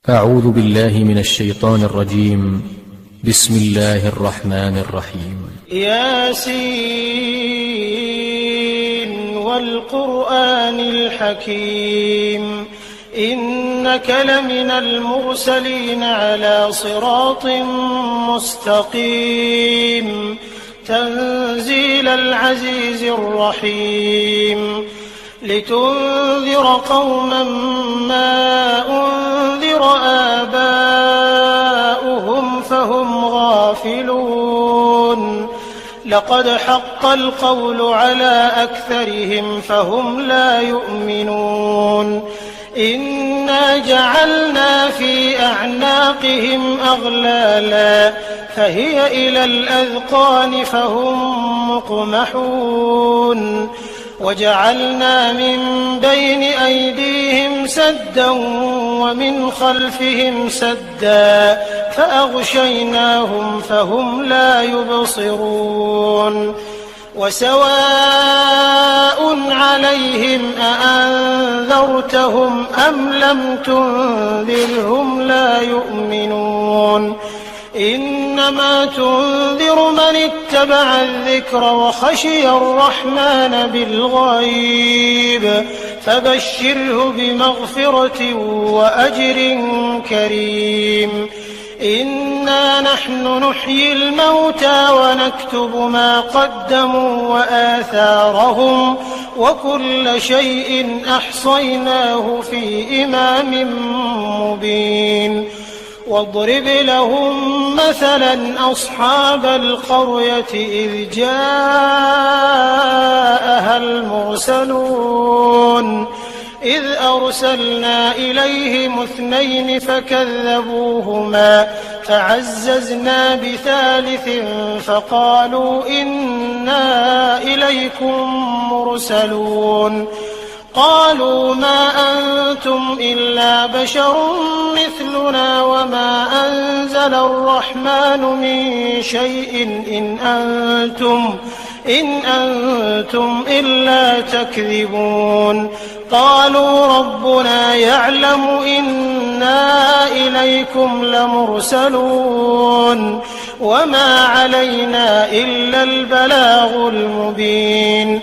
أعوذ بالله من الشيطان الرجيم. بسم الله الرحمن الرحيم. ياسين والقرآن الحكيم إنك لمن المرسلين على صراط مستقيم تنزيل العزيز الرحيم لتنذر قوما ما أنذر آباؤهم فهم غافلون لقد حق القول على أكثرهم فهم لا يؤمنون إنا جعلنا في أعناقهم أغلالا فهي إلى الأذقان فهم مقمحون وجعلنا من بين أيديهم سدا ومن خلفهم سدا فأغشيناهم فهم لا يبصرون وسواء عليهم أأنذرتهم أم لم تنذرهم لا يؤمنون إنما تنذر من اتبع الذكر وخشي الرحمن بالغيب فبشره بمغفرة وأجر كريم إنا نحن نحيي الموتى ونكتب ما قدموا وآثارهم وكل شيء أحصيناه في إمام مبين واضرب لهم مثلا أصحاب القرية إذ جاءها المرسلون إذ أرسلنا إليهم 2 فكذبوهما فعززنا بثالث فقالوا إنا إليكم مرسلون قالوا ما أنتم إلا بشر مثلنا وما أنزل الرحمن من شيء إن أنتم إلا تكذبون قالوا ربنا يعلم إنا إليكم لمرسلون وما علينا إلا البلاغ المبين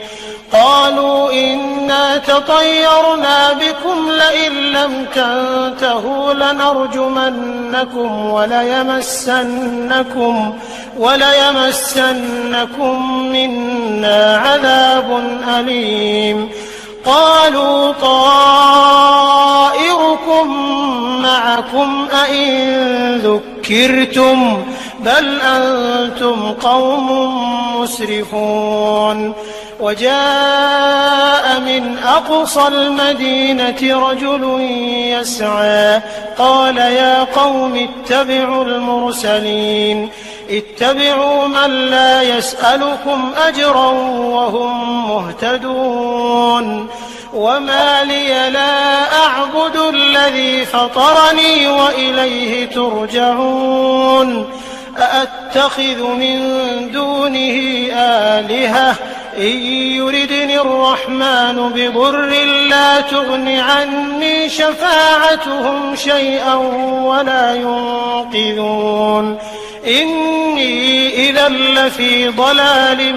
قالوا إنا تطيرنا بكم لئن لم تنتهوا لنرجمنكم وليمسنكم منا عذاب أليم قالوا طائركم معكم أئن ذكرتم بل أنتم قوم مسرفون وجاء من أقصى المدينة رجل يسعى قال يا قوم اتبعوا المرسلين اتبعوا من لا يسألكم أجرا وهم مهتدون وما لي لا أعبد الذي فطرني وإليه ترجعون أأتخذ من دونه آلهة إن يردني الرحمن بضر لا تغن عني شفاعتهم شيئا ولا ينقذون إني إذا لفي ضلال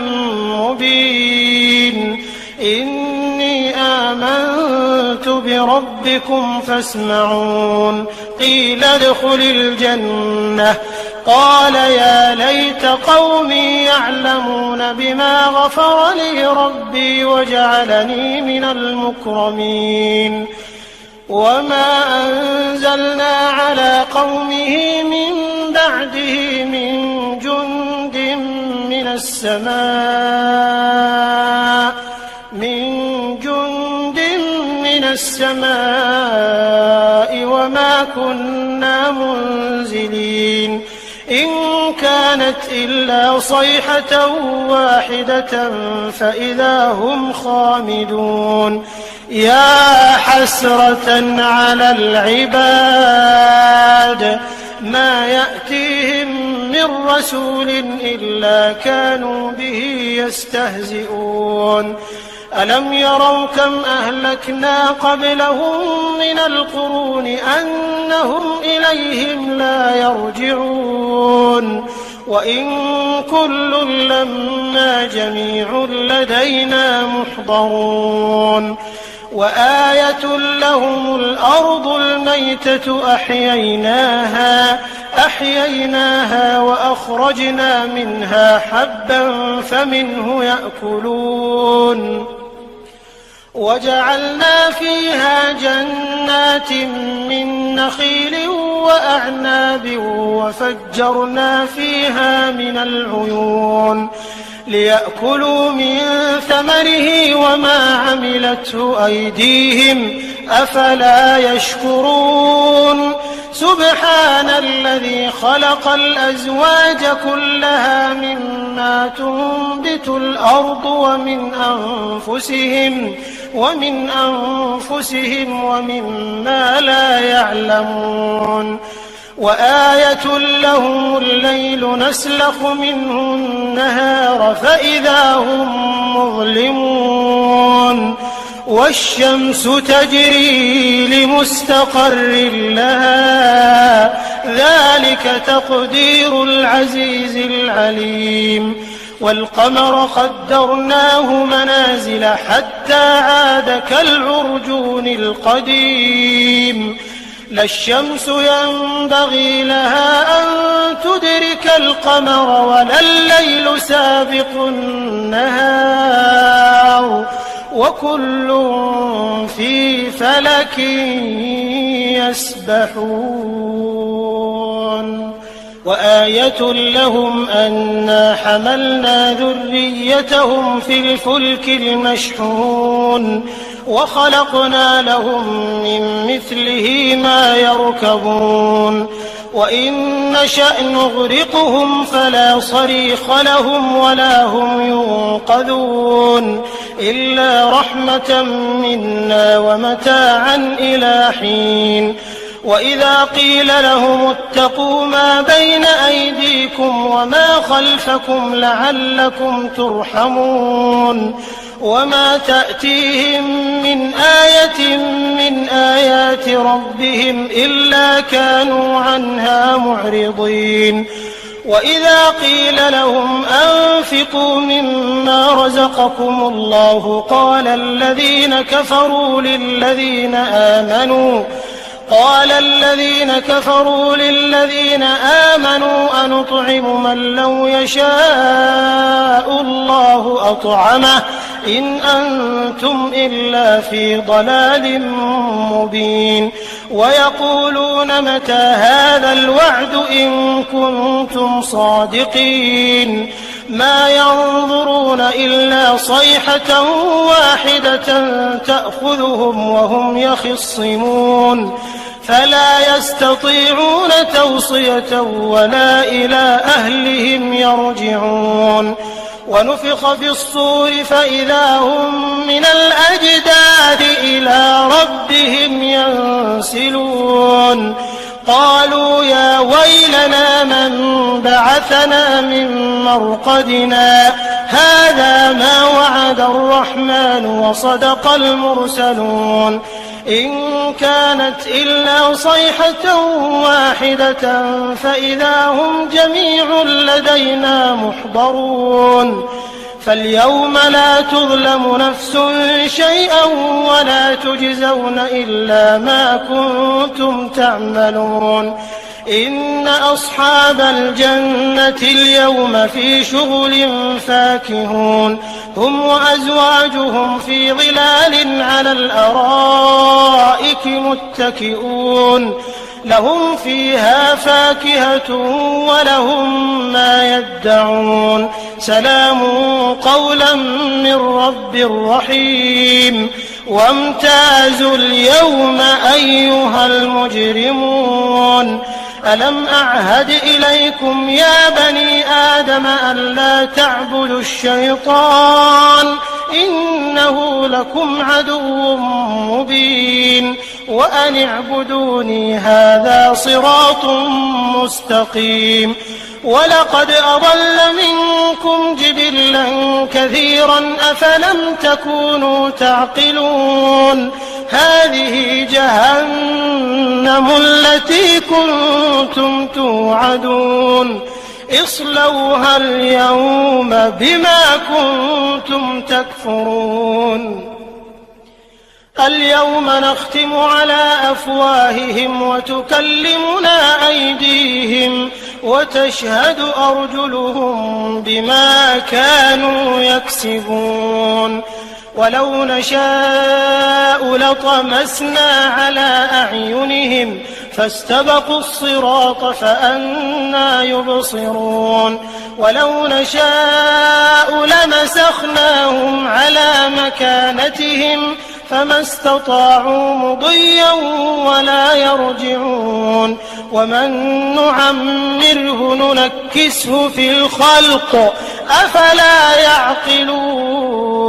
مبين إني آمنت بربكم فاسمعون قيل ادخل الجنة قال يا ليت قومي يعلمون بما غفر لي ربي وجعلني من المكرمين وما أنزلنا على قومه من بعده من جند من السماء وما كنا منزلين إن كانت إلا صيحة واحدة فإذا هم خامدون يا حسرة على العباد ما يأتيهم من رسول إلا كانوا به يستهزئون ألم يروا كم أهلكنا قبلهم من القرون أنهم إليهم لا يرجعون وإن كل لما جميع لدينا محضرون وآية لهم الأرض الميتة أحييناها وأخرجنا منها حبا فمنه يأكلون وجعلنا فيها جنات من نخيل وأعناب وفجرنا فيها من العيون ليأكلوا من ثمره وما عملته أيديهم أفلا يشكرون سبحان الذي خلق الأزواج كلها مما تنبت الأرض ومن أنفسهم ومما لا يعلمون وآية لهم الليل نسلخ منه النهار فإذا هم مظلمون والشمس تجري لمستقر لها ذلك تقدير العزيز العليم والقمر قدرناه منازل حتى عاد كالعرجون القديم لا الشمس ينبغي لها أن تدرك القمر ولا الليل سابق النهار وكل في فلك يسبحون وآية لهم أنا حملنا ذريتهم في الفلك المشحون وخلقنا لهم من مثله ما يركبون وإن نشأ نغرقهم فلا صريخ لهم ولا هم ينقذون إلا رحمة منا ومتاعا إلى حين وإذا قيل لهم اتقوا ما بين أيديكم وما خلفكم لعلكم ترحمون وما تأتيهم من آية من آيات ربهم إلا كانوا عنها معرضين وإذا قيل لهم أنفقوا مما رزقكم الله قال الذين كفروا للذين آمنوا أنطعم من لو يشاء الله أطعمه إن أنتم إلا في ضلال مبين ويقولون متى هذا الوعد إن كنتم صادقين ما ينظرون إلا صيحة واحدة تأخذهم وهم يخصمون فلا يستطيعون توصية ولا إلى أهلهم يرجعون ونفخ في الصور فإذا هم من الأجداث إلى ربهم ينسلون قالوا يا ويلنا من بعثنا من مرقدنا هذا ما وعد الرحمن وصدق المرسلون إن كانت إلا صيحة واحدة فإذا هم جميع لدينا محضرون فاليوم لا تظلم نفس شيئا ولا تجزون إلا ما كنتم تعملون إن أصحاب الجنة اليوم في شغل فاكهون هم وأزواجهم في ظلال على الأرائك متكئون لهم فيها فاكهة ولهم ما يدعون سلام قولا من رب رحيم وامتازوا اليوم أيها المجرمون ألم أعهد إليكم يا بني آدم ألا تعبدوا الشيطان إنه لكم عدو مبين وأن اعبدوني هذا صراط مستقيم ولقد أضل منكم جبلا كثيرا أفلم تكونوا تعقلون هذه جهنم التي كنتم توعدون اصلوها اليوم بما كنتم تكفرون اليوم نختم على أفواههم وتكلمنا أيديهم وتشهد أرجلهم بما كانوا يكسبون ولو نشاء لطمسنا على أعينهم فاستبقوا الصراط فأنى يبصرون ولو نشاء لمسخناهم على مكانتهم فما استطاعوا مضيا ولا يرجعون ومن نعمره ننكسه في الخلق أفلا يعقلون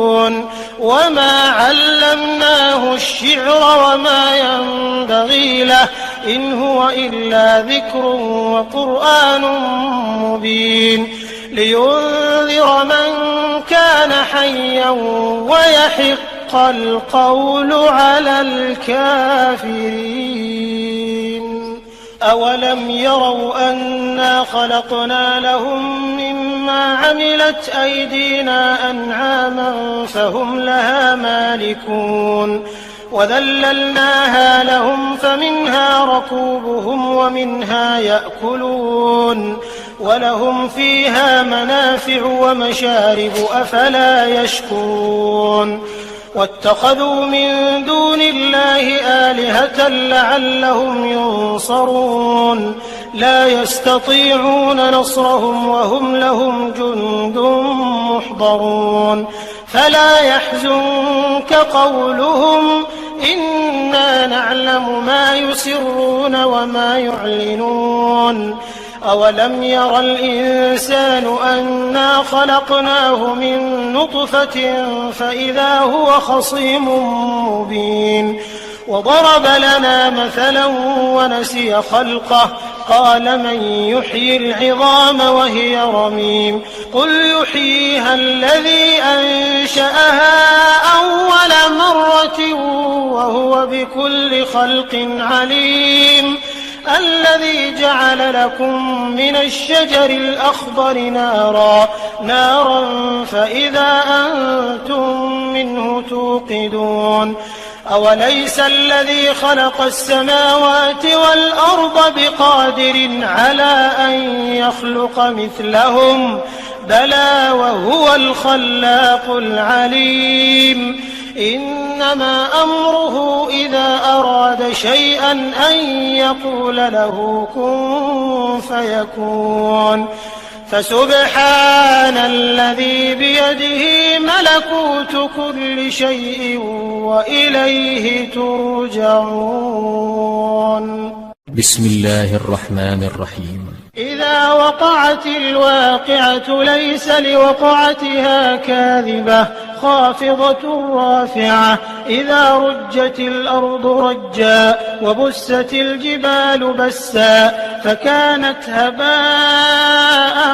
وما علمناه الشعر وما ينبغي له إن هو إلا ذكر وقرآن مبين لينذر من كان حيا ويحق القول على الكافرين أولم يروا أنا خلقنا لهم مما عملت أيدينا أنعاما فهم لها مالكون وذللناها لهم فمنها ركوبهم ومنها يأكلون ولهم فيها منافع ومشارب أفلا يشكرون واتخذوا من دون الله آلهة لعلهم ينصرون لا يستطيعون نصرهم وهم لهم جند محضرون فلا يحزنك قولهم إنا نعلم ما يسرون وما يعلنون أولم ير الإنسان أنا خلقناه من نطفة فإذا هو خصيم مبين وضرب لنا مثلا ونسي خلقه قال من يحيي العظام وهي رميم قل يحييها الذي أنشأها أول مرة وهو بكل خلق عليم الذي جعل لكم من الشجر الأخضر نارا فإذا أنتم منه توقدون أوليس الذي خلق السماوات والأرض بقادر على أن يخلق مثلهم بلى وهو الخلاق العليم إنما أمره إذا أراد شيئا أن يقول له كن فيكون فسبحان الذي بيده ملكوت كل شيء وإليه ترجعون بسم الله الرحمن الرحيم إذا وقعت الواقعة ليس لوقعتها كاذبة خافضة رافعة إذا رجت الأرض رجا وبست الجبال بسا فكانت هباء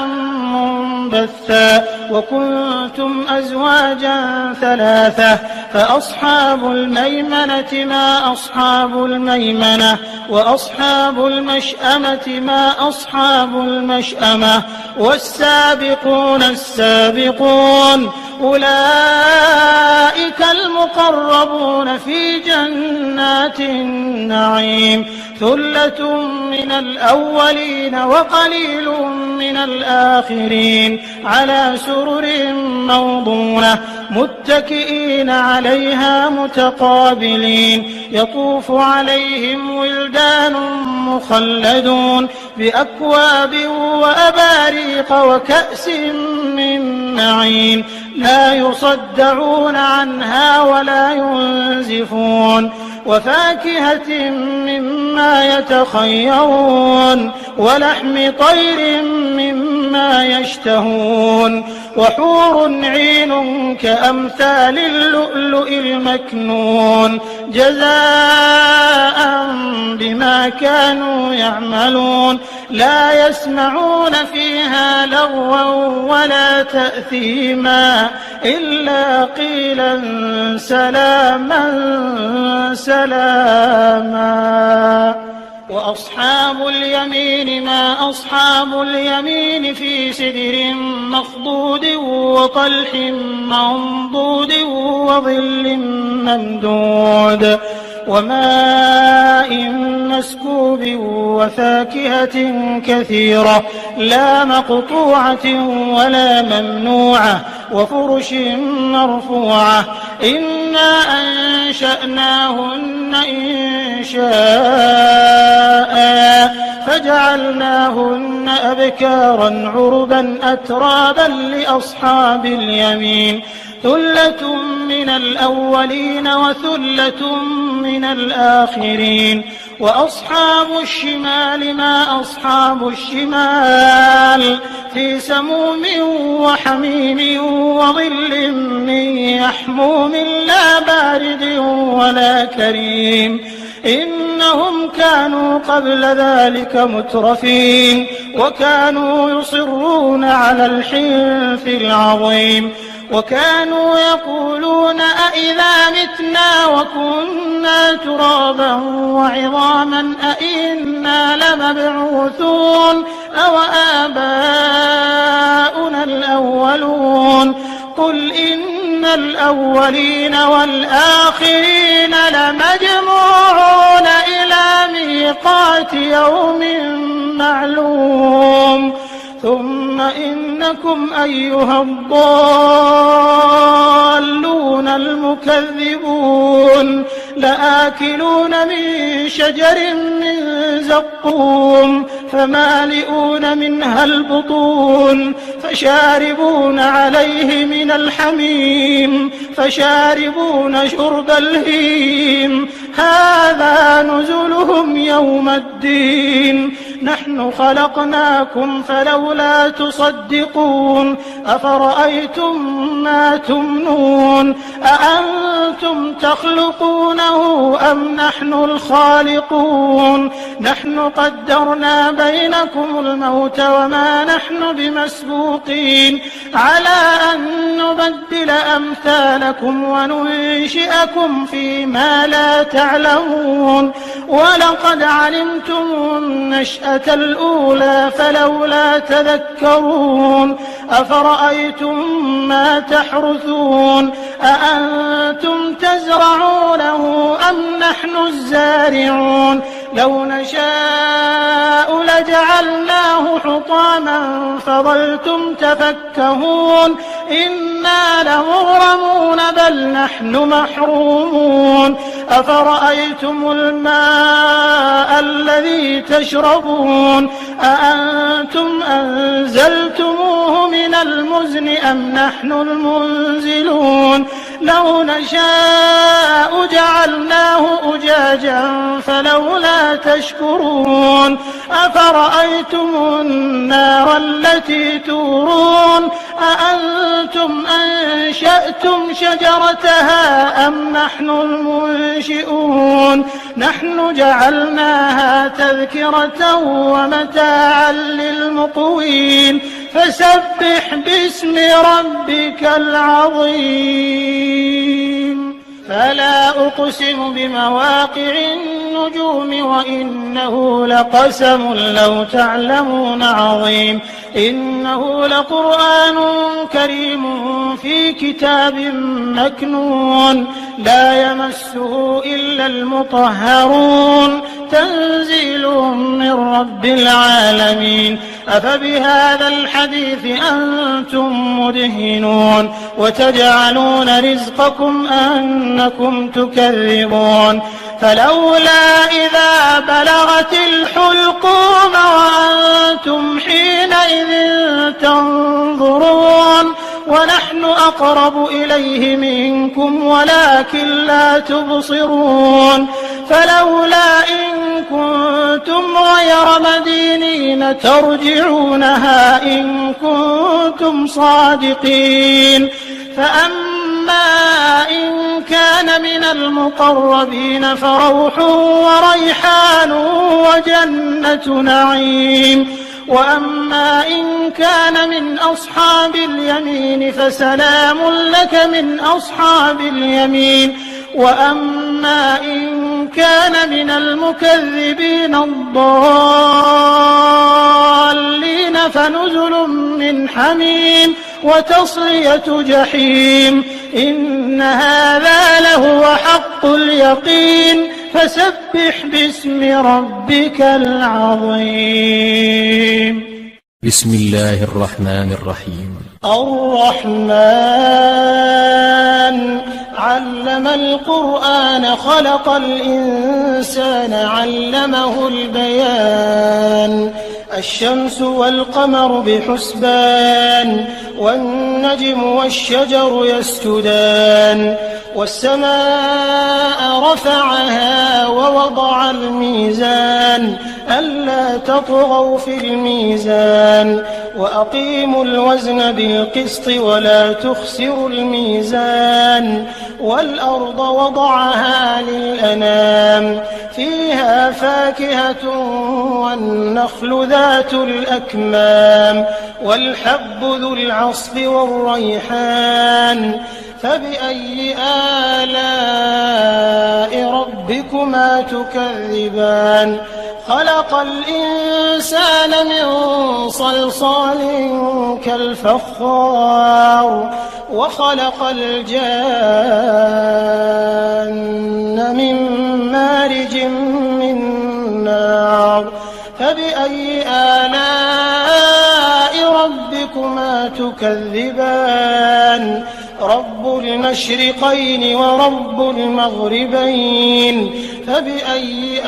منبثا وكنتم أزواجا ثلاثة فأصحاب الميمنة ما أصحاب الميمنة وأصحاب المشأمة ما أصحاب المشأمة والسابقون السابقون أولئك المقربون في جنات النعيم ثلة من الأولين وقليل من الآخرين على سرر موضونة متكئين عليها متقابلين يطوف عليهم ولدان مخلدون بأكواب وأباريق وكأس من معين لا يصدعون عنها ولا ينزفون وفاكهة مما يتخيرون ولحم طير مما مما يشتهون وحور عين كأمثال اللؤلؤ المكنون جزاء بما كانوا يعملون لا يسمعون فيها لغوا ولا تأثيما إلا قيلا سلاما سلاما وأصحاب اليمين ما أصحاب اليمين في سدر مخضود وطلح منضود وظل ممدود وماء مسكوب وفاكهة كثيرة لا مقطوعة ولا ممنوعة وفرش مرفوعة إنا أنشأناهن إنشاء فجعلناهن أبكارا عربا أترابا لأصحاب اليمين ثلة من الأولين وثلة من الآخرين وأصحاب الشمال ما أصحاب الشمال في سموم وحميم وظل من يحموم لا بارد ولا كريم إنهم كانوا قبل ذلك مترفين وكانوا يصرون على الحنث العظيم وكانوا يقولون أئذا متنا وكنا ترابا وعظاما أئنا لمبعوثون أو آباؤنا الأولون قل إن الأولين والآخرين لمجموعون إلى ميقات يوم معلوم ثم إنكم أيها الضالون المكذبون لآكلون من شجر من زقوم فمالئون منها البطون فشاربون عليه من الحميم فشاربون شرب الهيم هذا نزلهم يوم الدين نحن خلقناكم فلولا تصدقون أفرأيتم ما تمنون أأنتم تخلقونه أم نحن الخالقون نحن قدرنا بينكم الموت وما نحن بمسبوقين على أن نبدل أمثالكم وننشئكم فيما لا تعلمون ولقد علمتم النشأة الأولى فلولا تذكرون أفرأيتم ما تحرثون أأنتم تزرعونه أم نحن الزارعون لو نشاء لجعلناه حطاما فظلتم تفكهون إنا لمغرمون بل نحن محرومون أفرأيتم الماء الذي تشربون أأنتم أنزلتموه من المزن أم نحن المنزلون لو نشاء جعلناه أجاجا فلولا تشكرون أفرأيتم النار التي تورون أأنتم أنشأتم شجرتها أم نحن المنشئون نحن جعلناها تذكرة ومتاعا للمقوين فسبح باسم ربك العظيم فلا أقسم بمواقع النجوم وإنه لقسم لو تعلمون عظيم إنه لقرآن كريم في كتاب مكنون لا يمسه إلا المطهرون تنزيل من رب العالمين أفبهذا الحديث أنتم مدهنون وتجعلون رزقكم أنكم تكذبون فلولا إذا بلغت الحلقوم وأنتم حينئذ تنظرون ونحن أقرب إليه منكم ولكن لا تبصرون فلولا إن كنتم غير غير مدينين ترجعونها إن كنتم صادقين. فأما إن كان من المقربين فروح وريحان وجنة نعيم. وأما إن كان من أصحاب اليمين فسلام لك من أصحاب اليمين. وأما إن كان من المكذبين الضالين فنزل من حميم وتصلية جحيم. إن هذا لهو حق اليقين. فسبح باسم ربك العظيم. بسم الله الرحمن الرحيم. الرحمن علم القرآن خلق الإنسان علمه البيان. الشمس والقمر بحسبان والنجم والشجر يسجدان. والسماء رفعها ووضع الميزان ألا تطغوا في الميزان وأقيموا الوزن بالقسط ولا تخسروا الميزان. والأرض وضعها للأنام فيها فاكهة والنخل ذات الأكمام والحب ذو العصف والريحان. فبأي آلاء ربكما تكذبان. خلق الإنسان من صلصال كالفخار وخلق الجان من مارج من نار. فبأي آلاء ربكما تكذبان. رب المشرقين ورب المغربين. فبأي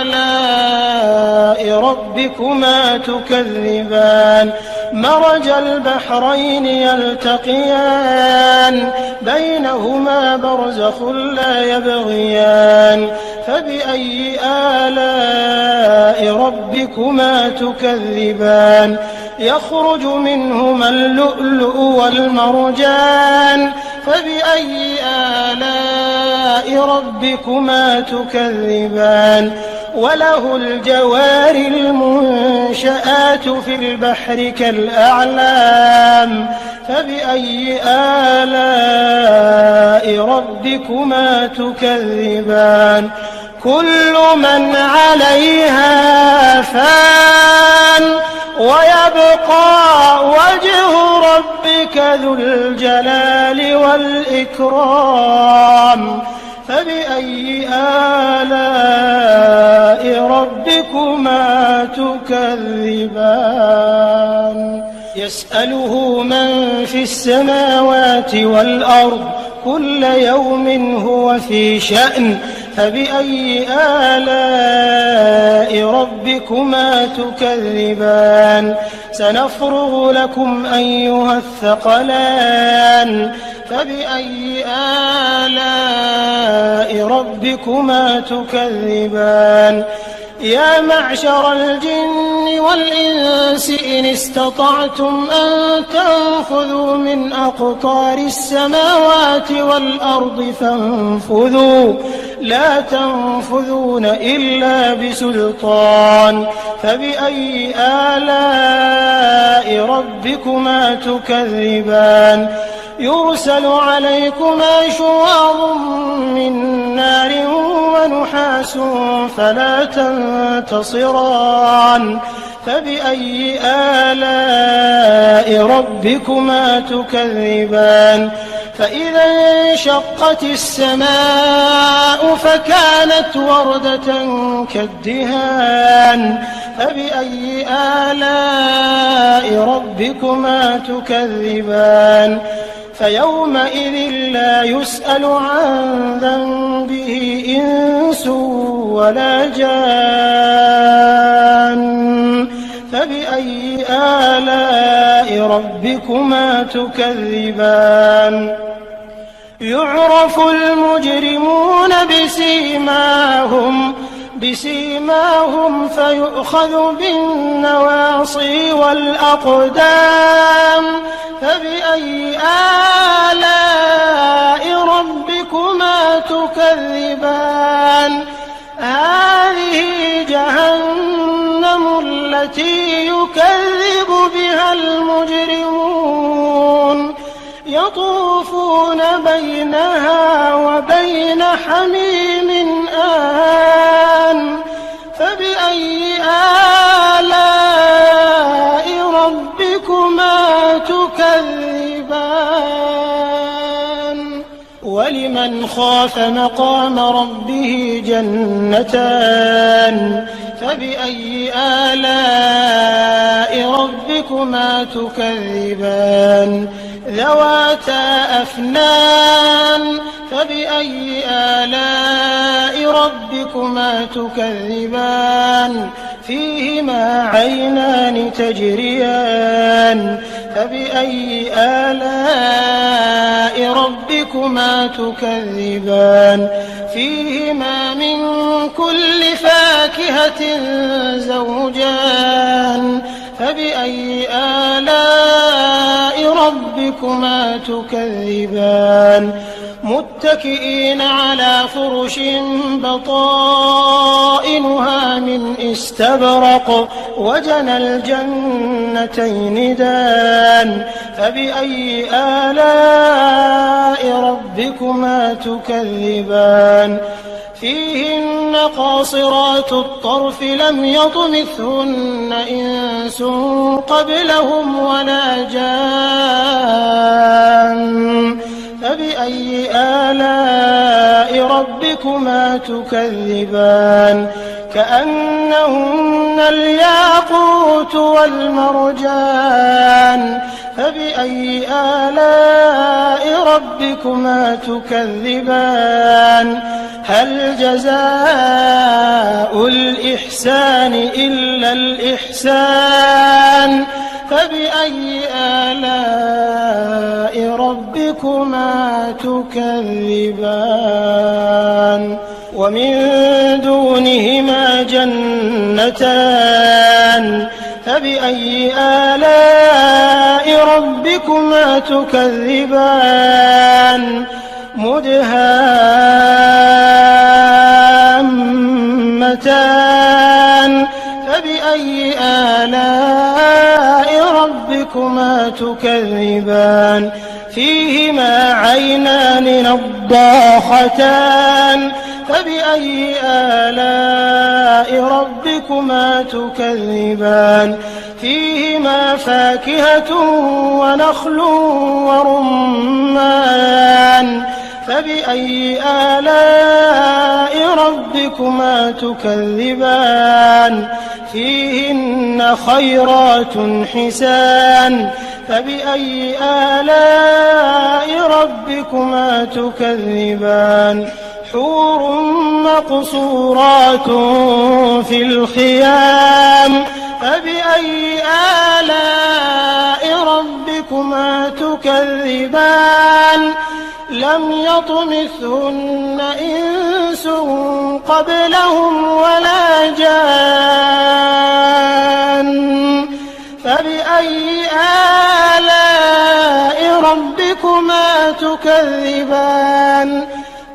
آلاء ربكما تكذبان. مرج البحرين يلتقيان بينهما برزخ لا يبغيان. فبأي آلاء ربكما تكذبان. يخرج منهما اللؤلؤ والمرجان. فبأي آلاء ربكما تكذبان. وله الجوار المنشآت في البحر كالأعلام. فبأي آلاء ربكما تكذبان. كل من عليها فان ويبقى وجه ربك ذو الجلال والإكرام. فبأي آلاء ربكما تكذبان. يسأله من في السماوات والأرض كل يوم هو في شأن. فبأي آلاء ربكما تكذبان. سنفرغ لكم أيها الثقلان. فبأي آلاء ربكما تكذبان. يا معشر الجن والإنس إن استطعتم أن تنفذوا من أقطار السماوات والأرض فانفذوا لا تنفذون إلا بسلطان. فبأي آلاء ربكما تكذبان. يرسل عليكما شواظ من نار ونحاس فلا تنتصران. فبأي آلاء ربكما تكذبان. فإذا انشقت السماء فكانت وردة كالدهان. فبأي آلاء ربكما تكذبان. فيومئذ لا يسأل عن ذنبه إنس ولا جان. فبأي آلاء ربكما تكذبان. يعرف المجرمون بسيماهم بسيماهم فيؤخذ بالنواصي والأقدام فبأي آلاء ربكما تكذبان هذه جهنم التي يكذب بها المجرمون يطوفون بينها وبين حميم آن فبأي آلاء ربكما تكذبان ولمن خاف مقام ربه جنتان فبأي آلاء ربكما تكذبان ذواتا أفنان فبأي آلاء ربكما تكذبان فيهما عينان تجريان فبأي آلاء ربكما تكذبان فيهما من كل فاكهة زوجان فبأي آلاء ربكما تكذبان متكئين على فرش بطائنها من استبرق وجنى الجنتين دان فبأي آلاء ربكما تكذبان فيهن قاصرات الطرف لم يطمثهن إنس قبلهم ولا جان فبأي آلاء ربكما تكذبان كأنهن الياقوت والمرجان فبأي آلاء ربكما تكذبان هل جزاء الإحسان إلا الإحسان فبأي آلاء ربكما تكذبان ومن دونهما جنتان فبأي آلاء ربكما تكذبان مدهامتان فبأي آلاء ربكما تكذبان فيهما عينان نضاختان فبأي آلاء ربكما تكذبان فيهما فاكهة ونخل ورمان فبأي آلاء ربكما تكذبان فيهن خيرات حسان فبأي آلاء ربكما تكذبان حور مقصورات في الخيام فبأي آلاء ربكما تكذبان لم يطمثهن إنس قبلهم ولا جان فبأي آلاء ربكما تكذبان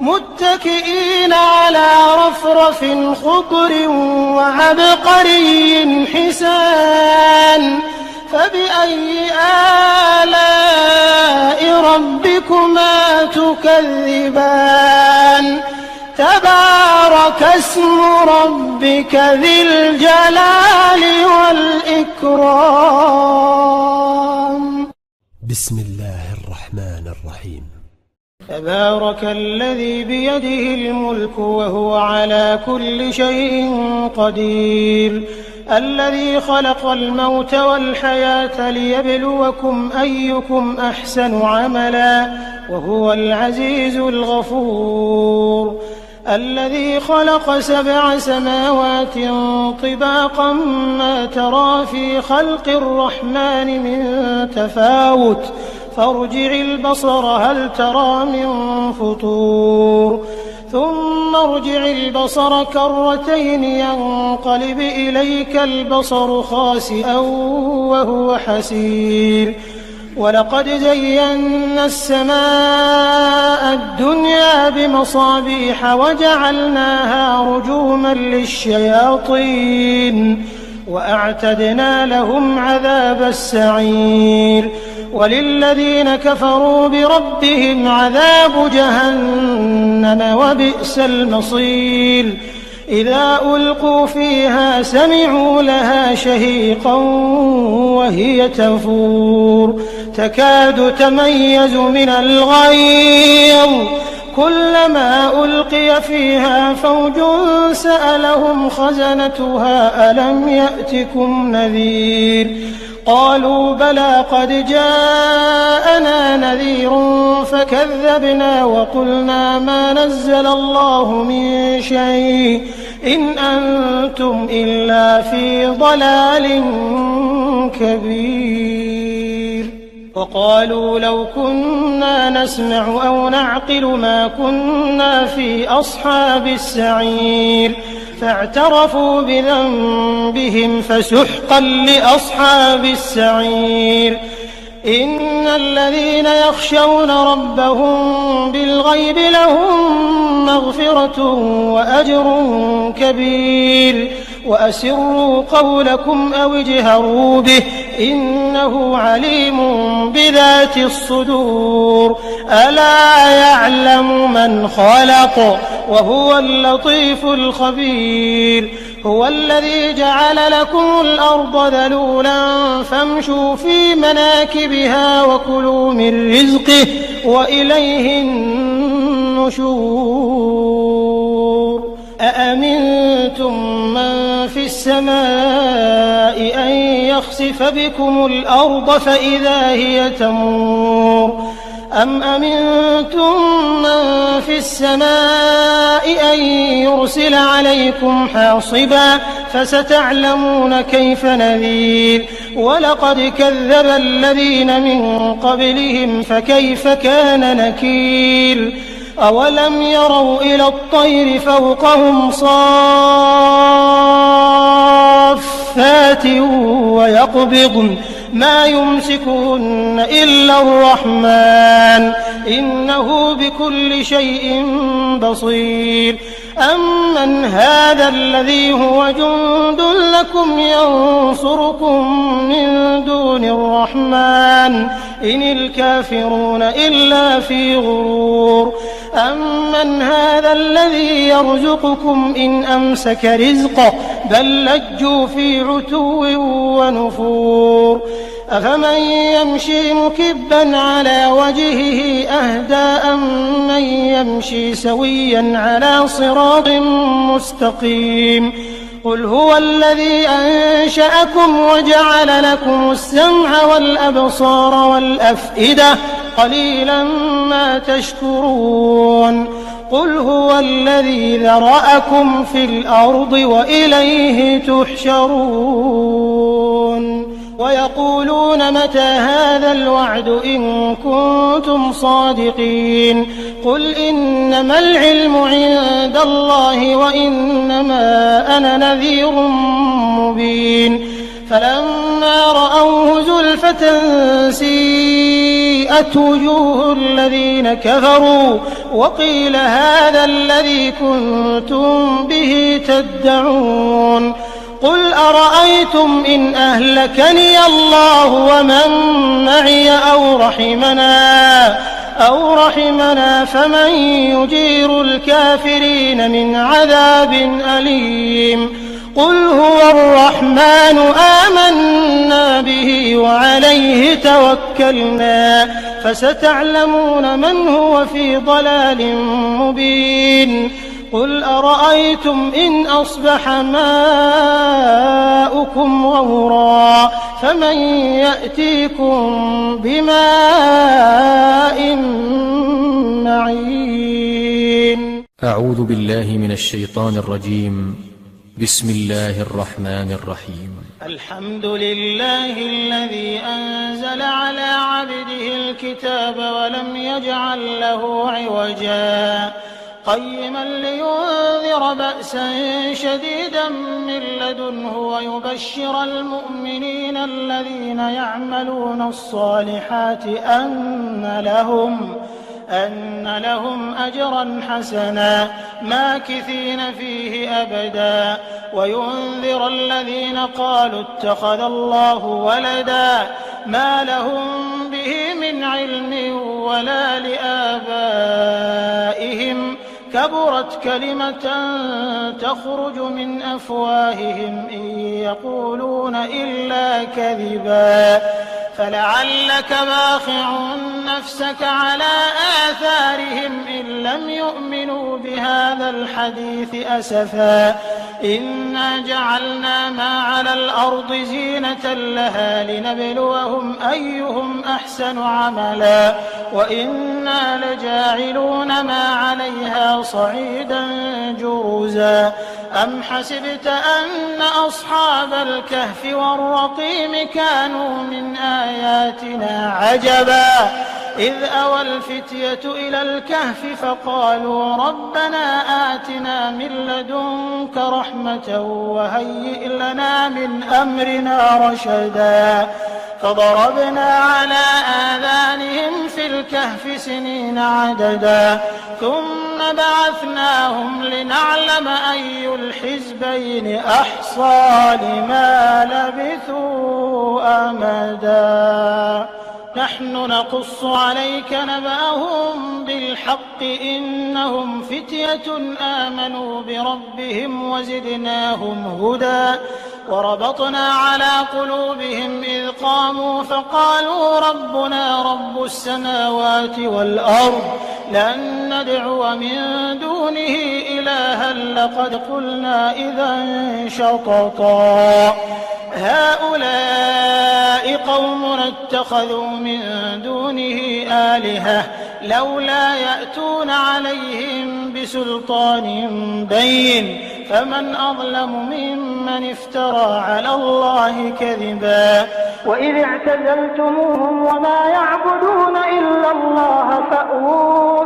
متكئين على رفرف خضر وعبقري حسان فبأي آلاء ربكما تكذبان تبارك اسم ربك ذي الجلال والإكرام بسم الله الرحمن الرحيم تبارك الذي بيده الملك وهو على كل شيء قدير الذي خلق الموت والحياة ليبلوكم أيكم أحسن عملا وهو العزيز الغفور الذي خلق 7 سماوات طباقا ما ترى في خلق الرحمن من تفاوت فارجع البصر هل ترى من فطور ثم ارجع البصر كرتين ينقلب إليك البصر خاسئا وهو حسير ولقد زينا السماء الدنيا بمصابيح وجعلناها رجوما للشياطين وأعتدنا لهم عذاب السعير وللذين كفروا بربهم عذاب جهنم وبئس المصير إذا ألقوا فيها سمعوا لها شهيقا وهي تفور تكاد تميز من الغيظ كلما ألقي فيها فوج سألهم خزنتها ألم يأتكم نذير قالوا بلى قد جاءنا نذير فكذبنا وقلنا ما نزل الله من شيء إن أنتم إلا في ضلال كبير وقالوا لو كنا نسمع أو نعقل ما كنا في أصحاب السعير فاعترفوا بذنبهم فسحقا لأصحاب السعير إن الذين يخشون ربهم بالغيب لهم مغفرة وأجر كبير وأسروا قولكم أو اجهروا به إنه عليم بذات الصدور ألا يعلم من خلق وهو اللطيف الخبير هو الذي جعل لكم الأرض ذلولا فامشوا في مناكبها وكلوا من رزقه وإليه النشور أأمنتم من في السماء أن يخسف بكم الأرض فإذا هي تمور أم أمنتم من في السماء أن يرسل عليكم حاصبا فستعلمون كيف نذير ولقد كذب الذين من قبلهم فكيف كان نكير أولم يروا إلى الطير فوقهم صافات ويقبضن ما يمسكهن إلا الرحمن إنه بكل شيء بصير أمن هذا الذي هو جند لكم ينصركم من دون الرحمن إن الكافرون إلا في غرور أمن هذا الذي يرزقكم إن أمسك رزقه بل لجوا في عتو ونفور أفمن يمشي مكبا على وجهه أهدى أمن يمشي سويا على صراط مستقيم قل هو الذي أنشأكم وجعل لكم السمع والأبصار والأفئدة قليلا ما تشكرون قل هو الذي ذرأكم في الأرض وإليه تحشرون ويقولون متى هذا الوعد إن كنتم صادقين قل إنما العلم عند الله وإنما أنا نذير مبين فلما رأوه زلفة سيئت وجوه الذين كفروا وقيل هذا الذي كنتم به تدعون قل أرأيتم إن أهلكني الله ومن معي أو رحمنا فمن يجير الكافرين من عذاب أليم قل هو الرحمن آمنا به وعليه توكلنا فستعلمون من هو في ضلال مبين قل أرأيتم إن أصبح ماؤكم غورا فمن يأتيكم بماء معين أعوذ بالله من الشيطان الرجيم بسم الله الرحمن الرحيم الحمد لله الذي أنزل على عبده الكتاب ولم يجعل له عوجا قيما لينذر بأسا شديدا من لدنه ويبشر المؤمنين الذين يعملون الصالحات أن لهم أجرا حسنا ماكثين فيه أبدا وينذر الذين قالوا اتخذ الله ولدا ما لهم به من علم ولا لآبائهم كبرت كلمة تخرج من أفواههم إن يقولون إلا كذبا فلعلك باخع نفسك على آثارهم إن لم يؤمنوا بهذا الحديث أسفا إنا جعلنا ما على الأرض زينة لها لنبلوهم أيهم أحسن عملا وإنا لجاعلون ما عليها صعيدا جرزا أم حسبت أن أصحاب الكهف والرقيم كانوا من آياتنا عجبا إذ أوى الفتية إلى الكهف فقالوا ربنا آتنا من لدنك رحمة وهيئ لنا من أمرنا رشدا فضربنا على آذانهم في الكهف سنين عددا ثم بعثناهم لنعلم أي الحزبين أحصى لما لبثوا أمدا نحن نقص عليك نبأهم بالحق إنهم فتية آمنوا بربهم وزدناهم هدى وربطنا على قلوبهم إذ قاموا فقالوا ربنا رب السماوات والأرض لن ندعو من دونه إلها لقد قلنا إذا شططا هؤلاء قومنا اتخذوا من دونه آلهة لولا يأتون عليهم بسلطان بين فمن أظلم ممن افترى على الله كذبا وإذ اعتزلتموهم وما يعبدون إلا الله فأووا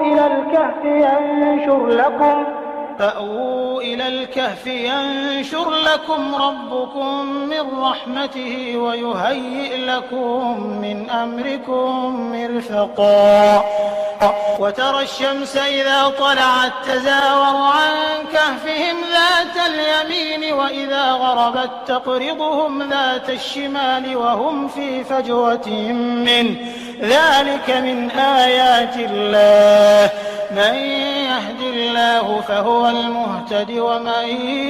إلى الكهف ينشر لكم ربكم من رحمته ويهيئ لكم من أمركم مرفقا وترى الشمس إذا طلعت تزاور عن كهفهم ذات اليمين وإذا غربت تقرضهم ذات الشمال وهم في فجوة منه ذلك من آيات الله من يهد الله فهو المهتد ومن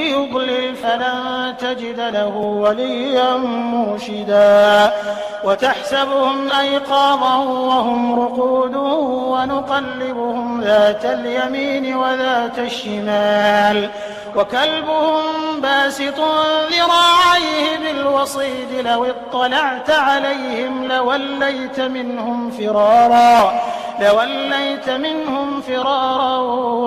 يضلل فلن تجد له وليا مرشدا وتحسبهم أيقاظا وهم رقود ونقلبهم ذات اليمين وذات الشمال وكلبهم باسط ذراعيه بالوصيد لو اطلعت عليهم لوليت منهم فرارا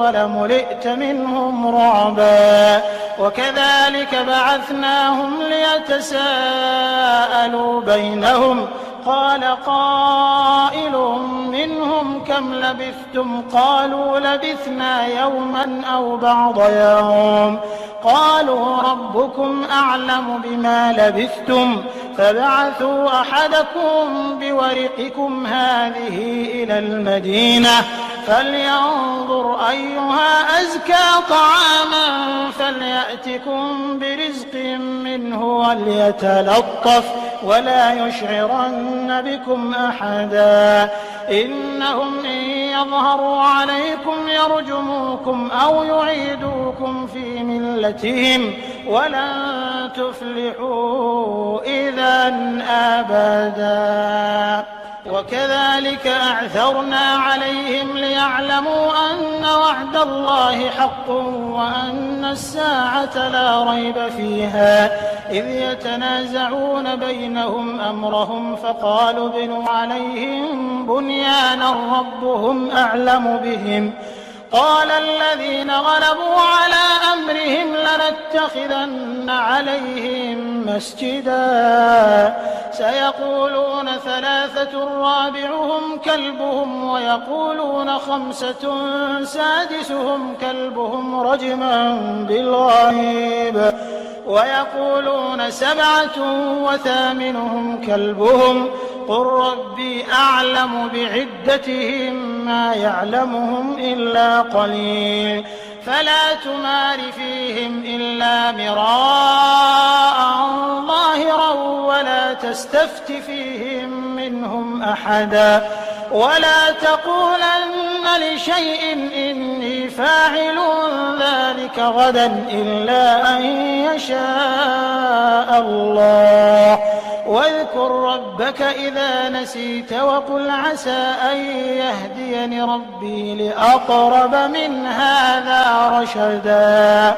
ولملئت منهم رعبا وكذلك بعثناهم ليتساءلوا بينهم قال قائل منهم كم لبثتم قالوا لبثنا يوما أو بعض يوم قالوا ربكم أعلم بما لبثتم فابعثوا أحدكم بورقكم هذه إلى المدينة فلينظر أيها أزكى طعاما فليأتكم برزق منه وليتلطف ولا يشعرن بكم أحدا إنهم إن يظهروا عليكم يرجموكم أو يعيدوكم في ملتهم ولن تفلحوا إذا أبدا وكذلك أعثرنا عليهم ليعلموا أن وعد الله حق وأن الساعة لا ريب فيها إذ يتنازعون بينهم أمرهم فقالوا ابنوا عليهم بنيانا ربهم أعلم بهم قال الذين غلبوا على أمرهم لنتخذن عليهم مسجدا سيقولون 3 رابعهم كلبهم ويقولون 5 سادسهم كلبهم رجما بالغيب ويقولون 7 وثامنهم كلبهم قل ربي أعلم بعدتهم ما يعلمهم إلا قليل فلا تمار فيهم إلا مراء ظاهرا ولا تستفت فيهم منهم أحدا ولا تقولن لشيء إني فاعل ذلك غدا إلا أن يشاء الله واذكر ربك إذا نسيت وقل عسى أن يهديني ربي لأقرب من هذا رشدا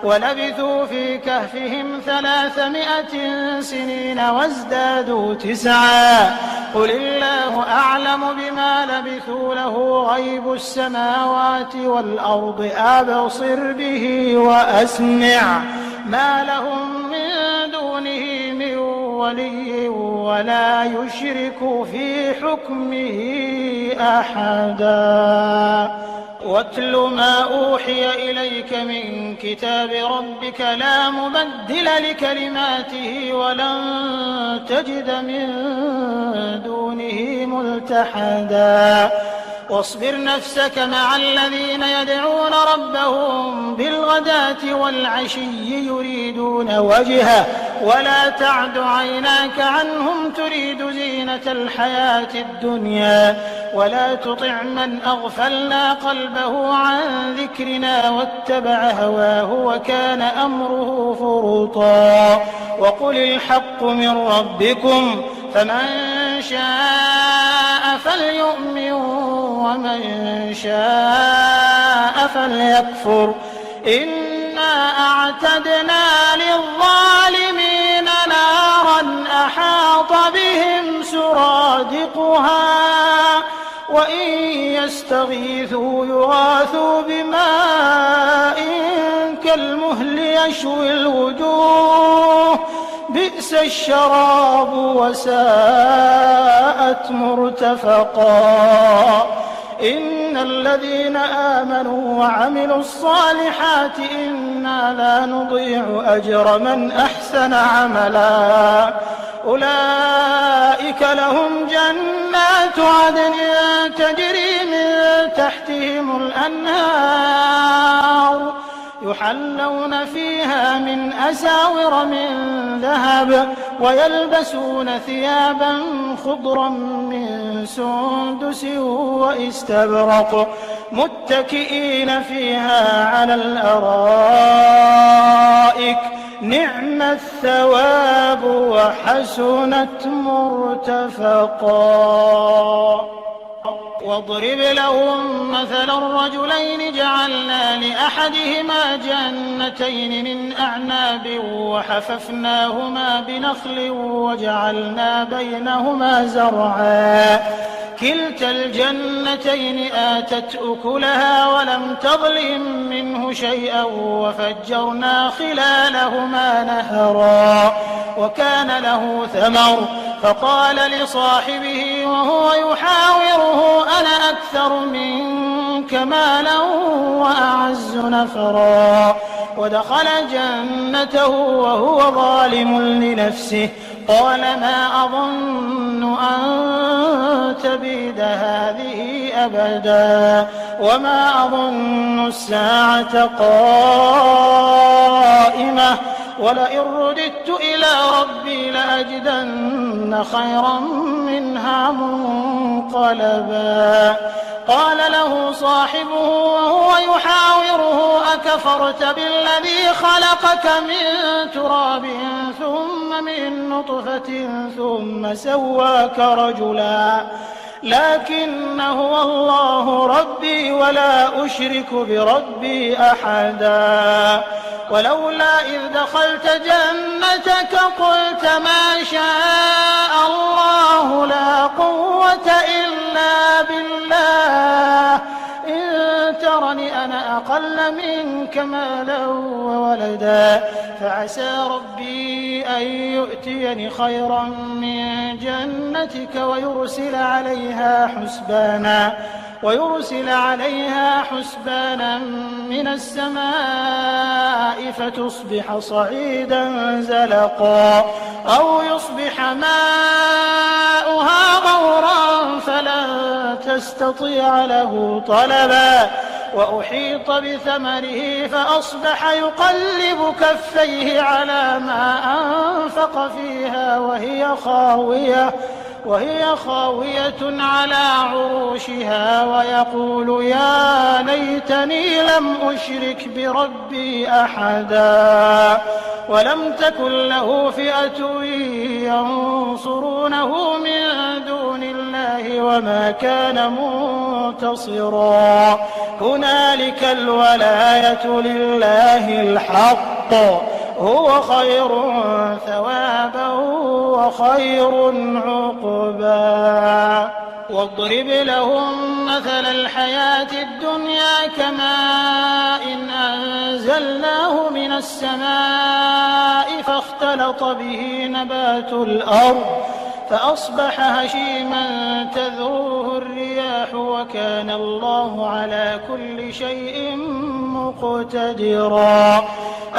ولبثوا في كهفهم 300 سنين وازدادوا 9 قل الله أعلم بما لبثوا له غيب السماوات والأرض أبصر به وأسمع ما لهم من دونه من ولي ولا يشرك في حكمه أحدا واتل ما أوحي إليك من كتاب ربك لا مبدل لكلماته ولن تجد من دونه ملتحدا واصبر نفسك مع الذين يدعون ربهم بالغداة والعشي يريدون وجهه ولا تعد عيناك عنهم تريد زينة الحياة الدنيا ولا تطع من أغفلنا قلبه عن ذكرنا واتبع هواه وكان أمره فرطا وقل الحق من ربكم فمن شاء فليؤمن ومن شاء فليكفر إنا أعتدنا للظالمين نارا أحاط بهم سرادقها وإن يستغيثوا يغاثوا بماء كالمهل يشوي الوجوه بئس الشراب وساءت مرتفقا إن الذين آمنوا وعملوا الصالحات إنا لا نضيع أجر من أحسن عملا أولئك لهم جنات عدن تجري من تحتهم الأنهار يحلون فيها من أساور من ذهب ويلبسون ثيابا خضرا من سندس واستبرق متكئين فيها على الأرائك نعم الثواب وحسنت مرتفقا واضرب لهم مثلا الرجلين جعلنا لأحدهما جنتين من أعناب وحففناهما بنخل وجعلنا بينهما زرعا كلتا الجنتين آتت أكلها ولم تظلم منه شيئا وفجرنا خلالهما نهرا وكان له ثمر فقال لصاحبه وهو يحاوره أنا أكثر منك مالا وأعز نفرا ودخل جنته وهو ظالم لنفسه قال ما أظن أن تبيد هذه أبدا وما أظن الساعة قائمة ولئن رددت إلى ربي لأجدن خيرا منها منقلبا قال له صاحبه وهو يحاوره أكفرت بالذي خلقك من تراب ثم من نطفة ثم سواك رجلا لكن هو الله ربي ولا أشرك بربي أحدا ولولا إذ دخلت جنتك قلت ما شاء الله لا قوة إلا بالله إن ترني مالا وولدا فعسى ربي أن يؤتيني خيرا من جنتك ويرسل عليها حسبانا من السماء فتصبح صعيدا زلقا أو يصبح ماؤها غورا فلن تستطيع له طلبا وأحيط بثمره فأصبح يقلب كفيه على ما أنفق فيها وهي خاوية على عروشها ويقول يا ليتني لم أشرك بربي أحدا ولم تكن له فئة ينصرونه من دون الله وما كان منتصرا هنالك الولاية لله الحق هو خير ثوابا وخير عقبا واضرب لهم مثل الحياة الدنيا كماء إن أنزلناه من السماء فاختلط به نبات الأرض فأصبح هشيما تذروه الرياح وكان الله على كل شيء مقتدرا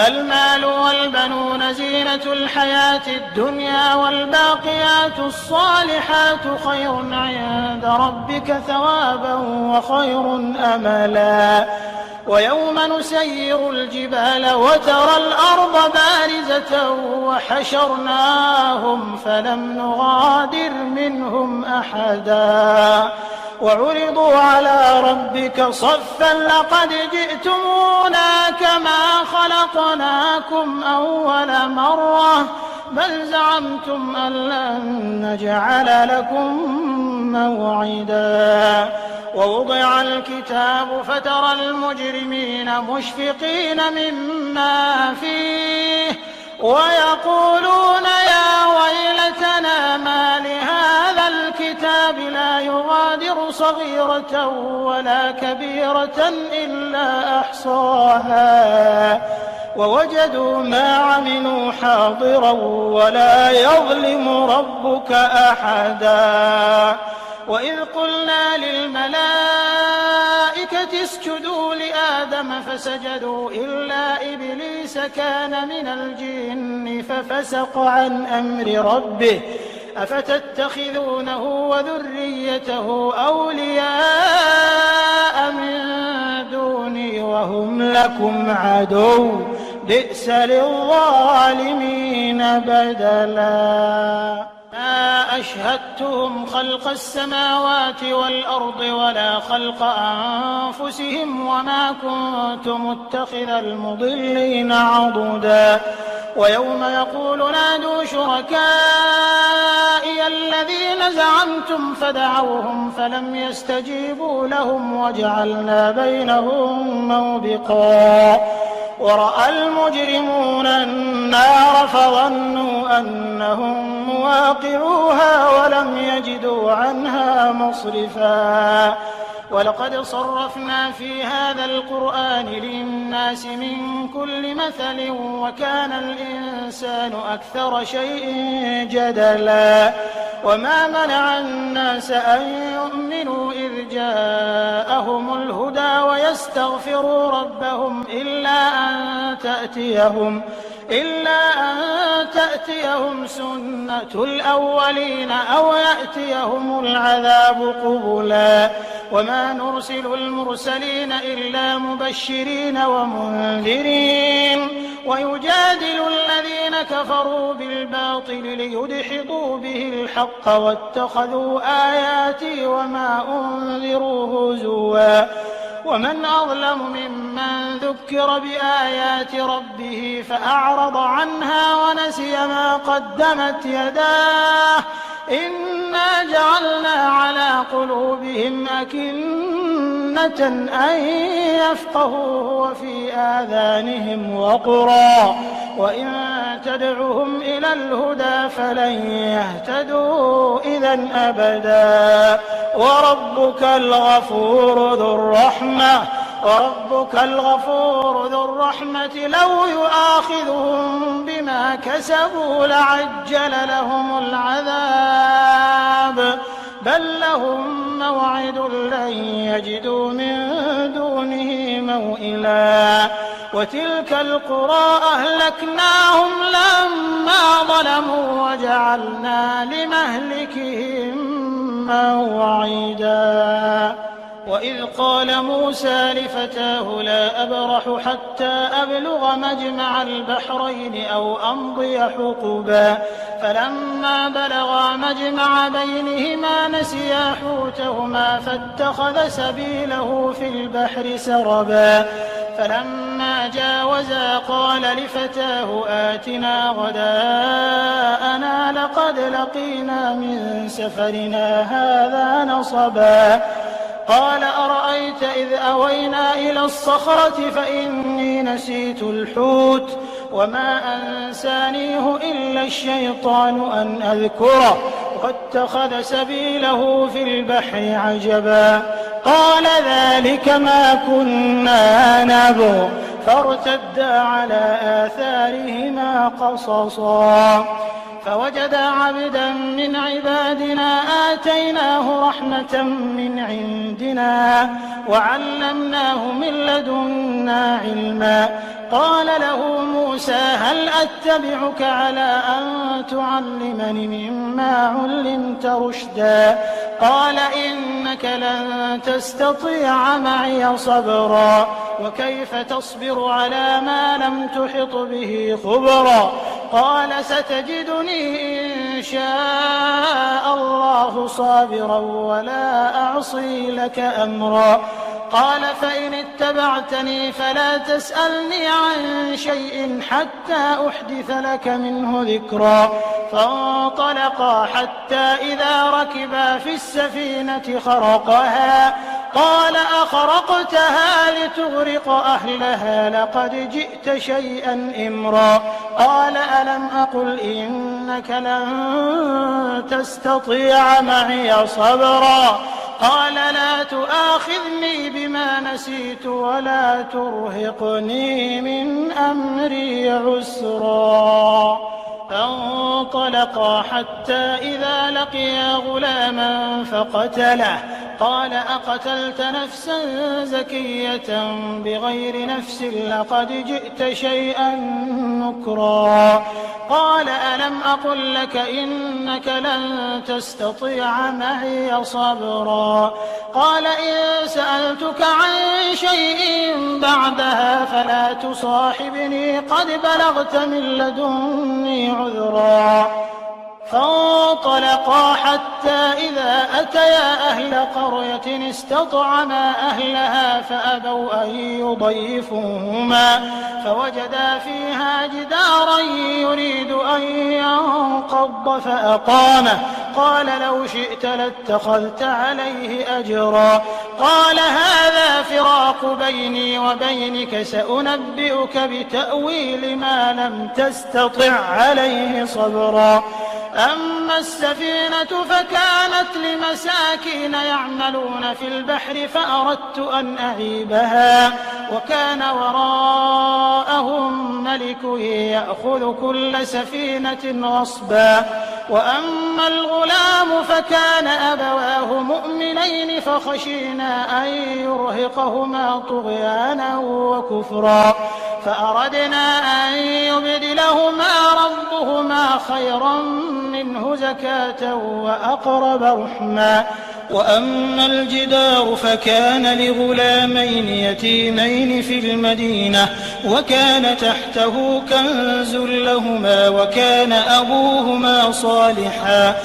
المال والبنون زينة الحياة الدنيا والباقيات الصالحات خير عند ربك ثوابا وخير أملا ويوم نسير الجبال وترى الأرض بارزة وحشرناهم فلم نغادر منهم أحدا وعرضوا على ربك صفا لقد جئتمونا كما خلقناكم أول مرة بل زعمتم أن لن نجعل لكم موعدا ووضع الكتاب فترى المجرمين مشفقين مما فيه ويقولون يا ويلتنا ما لهذا الكتاب لا يغادر صغيرة ولا كبيرة إلا أحصاها ووجدوا ما عملوا حاضرا ولا يظلم ربك أحدا وإذ قلنا للملائكة اسجدوا لآدم فسجدوا إلا إبليس كان من الجن ففسق عن أمر ربه أفتتخذونه وذريته أولياء من دوني وهم لكم عدو بئس للظالمين بدلا ما أشهدتهم خلق السماوات والأرض ولا خلق أنفسهم وما كنت متخذ المضلين عضدا ويوم يقول نادوا شركائي الذين زعمتم فدعوهم فلم يستجيبوا لهم وجعلنا بينهم موبقا ورأى المجرمون النار فظنوا أنهم مواقعوها ولم يجدوا عنها مصرفا ولقد صرفنا في هذا القرآن للناس من كل مثل وكان الإنسان أكثر شيء جدلا وما منع الناس أن يؤمنوا إذ جاءهم الهدى ويستغفروا ربهم إلا أن تأتيهم سنة الأولين أو يأتيهم العذاب قبلا وما نرسل المرسلين إلا مبشرين ومنذرين ويجادل الذين كفروا بالباطل ليدحضوا به الحق واتخذوا آياتي وما أنذروا هزوا ومن أظلم ممن ذكر بآيات ربه فأعرض عنها ونسي ما قدمت يداه إنا جعلنا على قلوبهم أكنة أن يفقهوه وفي آذانهم وقرا وإن تدعهم إلى الهدى فلن يهتدوا إذا أبدا وربك الغفور ذو الرحمة وربك الغفور ذو الرحمة لو يؤاخذهم بما كسبوا لعجل لهم العذاب بل لهم موعد لن يجدوا من دونه موئلا وتلك القرى أهلكناهم لما ظلموا وجعلنا لمهلكهم موعدا وإذ قال موسى لفتاه لا أبرح حتى أبلغ مجمع البحرين أو أمضي حقبا فلما بلغا مجمع بينهما نسيا حوتهما فاتخذ سبيله في البحر سربا فلما جاوزا قال لفتاه آتنا غداءنا لقد لقينا من سفرنا هذا نصبا قال أرأيت إذ أوينا إلى الصخرة فإني نسيت الحوت وما أنسانيه إلا الشيطان أن أذكره واتخذ سبيله في البحر عجبا قال ذلك ما كنا نبغ فارتدا على آثارهما قصصا فوجدا عبدا من عبادنا آتيناه رحمة من عندنا وعلمناه من لدنا علما قال له موسى هل أتبعك على أن تعلمني مما علمت رشدا قال إنك لن تستطيع معي صبرا وكيف تصبر على ما لم تحط به خبرا قال ستجدني إن شاء الله صابرا ولا أعصي لك أمرا قال فإن اتبعتني فلا تسألني عن شيء حتى أحدث لك منه ذكرا فانطلقا حتى إذا ركبا في السفينة خرقها قال أخرقتها لتغرق أهلها لقد جئت شيئا إمرا قال ألم أقل إنك لن تستطيع معي صبرا قال لا تؤاخذني بما نسيت ولا ترهقني من أمري عسرا فانطلقا حتى إذا لقيا غلاما فقتله قال أقتلت نفسا زكية بغير نفس لقد جئت شيئا نكرا قال ألم أقل لك إنك لن تستطيع معي صبرا قال إن سألتك عن شيء بعدها فلا تصاحبني قد بلغت من لدني عذرا فانطلقا حتى إذا أتيا أهل قرية استطعما أهلها فأبوا أن يضيفوهما فوجدا فيها جدارا يريد أن ينقض فأقامه قال لو شئت لاتخذت عليه أجرا قال هذا فراق بيني وبينك سأنبئك بتأويل ما لم تستطع عليه صبرا أما السفينة فكانت لمساكين يعملون في البحر فأردت أن أعيبها وكان وراءهم ملك يأخذ كل سفينة غصبا وأما الغلام فكان أبواه مؤمنين فخشينا أن يرهقهما طغيانا وكفرا فأردنا أن يبدلهما ربهما خيرا منه زكاة وأقرب رحما وأما الجدار فكان لغلامين يتيمين في المدينة وكان تحته كنز لهما وكان أبوهما صالحا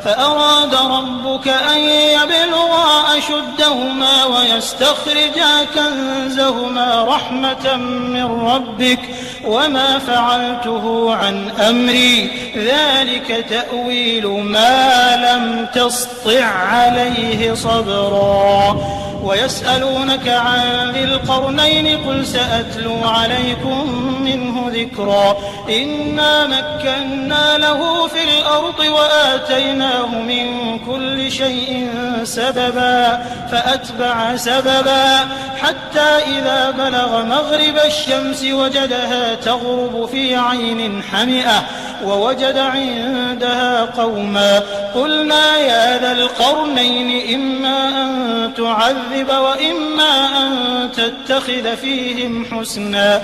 فأراد ربك أن يبلغا أشدهما ويستخرجا كنزهما رحمة من ربك وما فعلته عن أمري ذلك تأويل ما لم تسطع عليه صبرا ويسألونك عن ذي القرنين قل سأتلو عليكم منه ذكرا إنا مكنا له في الأرض وآتيناه من كل شيء سببا فأتبع سببا حتى إذا بلغ مغرب الشمس وجدها تغرب في عين حمئة ووجد عندها قوما قلنا يا ذا القرنين إما أن تعذب وإما أن تتخذ فيهم حسنا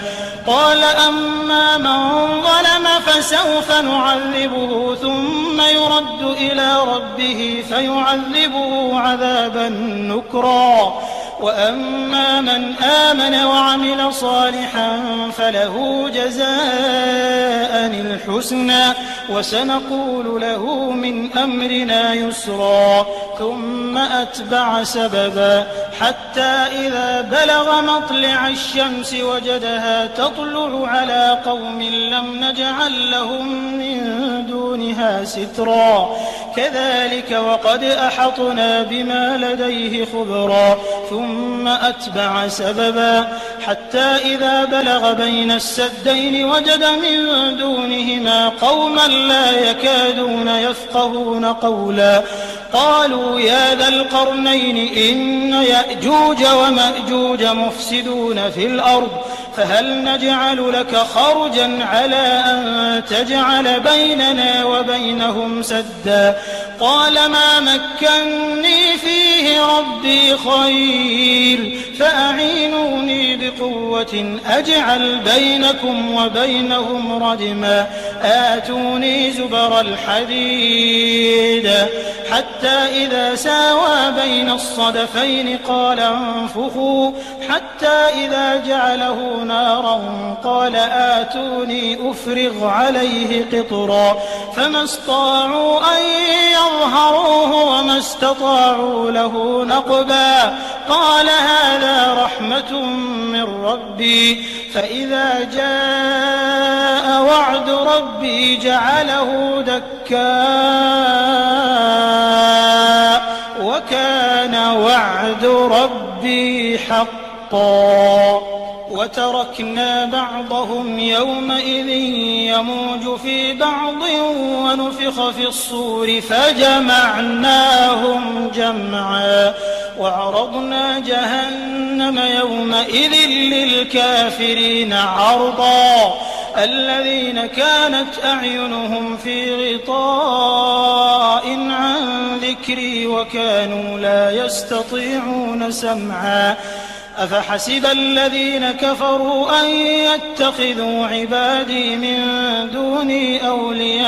قال أما من ظلم فسوف نعذبه ثم يرد إلى ربه فيعذبه عذابا نكرا وأما من آمن وعمل صالحا فله جزاء الحسنى وسنقول له من أمرنا يسرا ثم أتبع سببا حتى إذا بلغ مطلع الشمس وجدها تطلع على قوم لم نجعل لهم من دونها سترا كذلك وقد أحطنا بما لديه خبرا ثم أتبع سببا حتى إذا بلغ بين السدين وجد من دونهما قوما لا يكادون يفقهون قولا قالوا يا ذا القرنين إن يأجوج ومأجوج مفسدون في الأرض فهل نجعل لك خرجا على أن تجعل بيننا وبينهم سدا قال ما مكني فيه ربي خير فأعينوني بقوة أجعل بينكم وبينهم ردما آتوني زبر الحديد حتى إذا ساوى بين الصدفين قال انفخوا حتى إذا جعله نارا قال آتوني أفرغ عليه قطرا فما استطاعوا أن يظهروه وما استطاعوا له نقبا قال هذا رحمة من ربي فإذا جاء وعد ربي جعله دكا وكان وعد ربي حقا وتركنا بعضهم يومئذ يموج في بعض ونفخ في الصور فجمعناهم جمعا وعرضنا جهنم يومئذ للكافرين عرضا الذين كانت أعينهم في غطاء عن ذكري وكانوا لا يستطيعون سمعا أفحسب الذين كفروا أن يتخذوا عبادي من دوني أولياء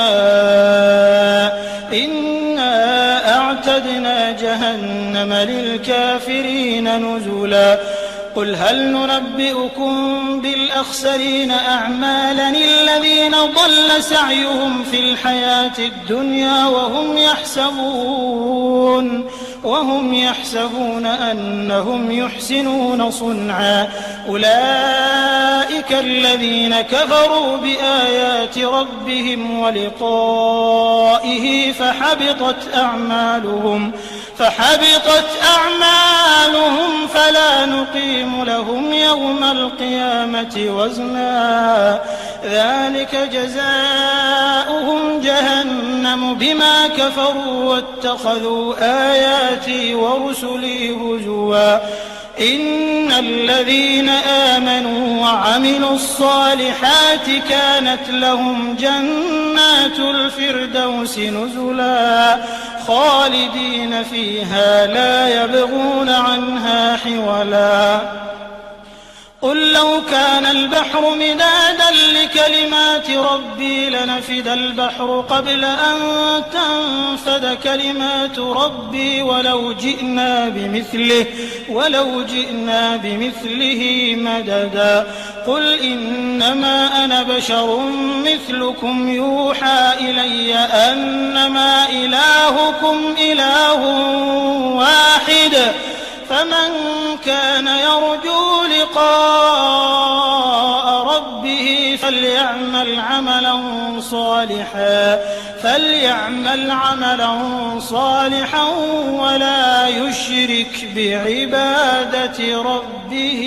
إنا أعتدنا جهنم للكافرين نزلا قل هل ننبئكم بالأخسرين أعمالا الذين ضل سعيهم في الحياة الدنيا وهم يحسبون أنهم يحسنون صنعا أولئك الذين كفروا بآيات ربهم ولقائه فحبطت أعمالهم فلا نقيم لهم يوم القيامة وزنا ذلك جزاؤهم جهنم بما كفروا واتخذوا آياتي ورسلي هزوا إن الذين آمنوا وعملوا الصالحات كانت لهم جنات الفردوس نزلا خالدين فيها لا يبغون عنها حولا قل لو كان البحر مدادا لكلمات ربي لنفد البحر قبل أن تنفد كلمات ربي ولو جئنا بمثله مددا قل إنما أنا بشر مثلكم يوحى إلي أنما إلهكم إله واحد فمن كان يرجو لقاء ربه فليعمل عملا صالحا ولا يشرك بعبادة ربه